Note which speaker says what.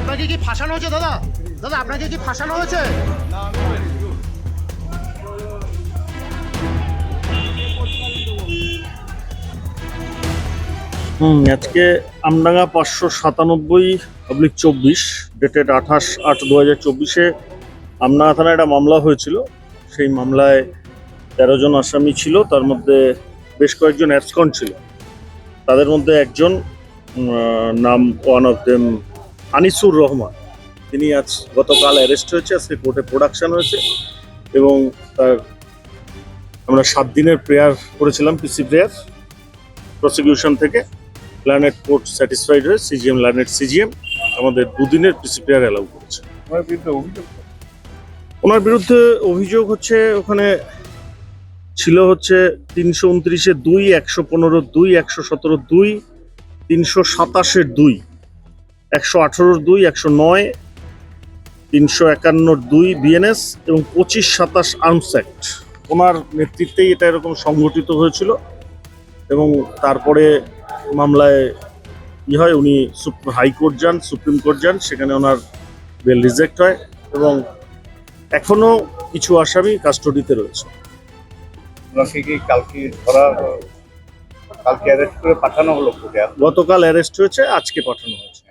Speaker 1: আপনাকে কি ফাঁসানো হয়েছে দাদা? দাদা আপনাকে কি ফাঁসানো হয়েছে?
Speaker 2: আজকে আমডাঙ্গা 597/24 ডেটেড 28/8/2024 আমডাঙ্গা থানায় একটা মামলা হয়েছিল। সেই মামলায় 13 জন আসামি ছিল, তার মধ্যে বেশ কয়েকজন অ্যাবসকন্ড ছিল। তাদের মধ্যে একজন নাম one of them Anisur Rahman, তিনি গতকাল অ্যারেস্ট হয়েছে, আজকে কোর্টে প্রোডাকশন হয়েছে এবং তার আমরা 7 দিনের প্রেয়ার করেছিলাম, পিসি প্রেয়ার প্রসিকিউশন থেকে। লার্নেড কোর্ট স্যাটিসফাইড হয়ে লার্নেড সিজিএম আমাদের 2 দিনের পিসি প্রেয়ার অ্যালাউ করেছে। ওনার বিরুদ্ধে অভিযোগ হচ্ছে ওখানে ছিল হচ্ছে 329-2, 115-2, 117-2, 327-2, 118-2, 109, 351-2 বিএনএস এবং 25-27 আর্মস অ্যাক্ট। ওনার নেতৃত্বেই এটা এরকম সংগঠিত হয়েছিল এবং তারপরে মামলায় হয় উনি হাইকোর্ট যান, সুপ্রিম কোর্ট যান, সেখানে ওনার বেল রিজেক্ট হয় এবং এখনো কিছু আসামি কাস্টডিতে রয়েছে।
Speaker 3: কালকে অ্যারেস্ট করে পাঠানো হলো কোর্টে?
Speaker 2: গতকাল অ্যারেস্ট হয়েছে, আজকে পাঠানো হয়েছে।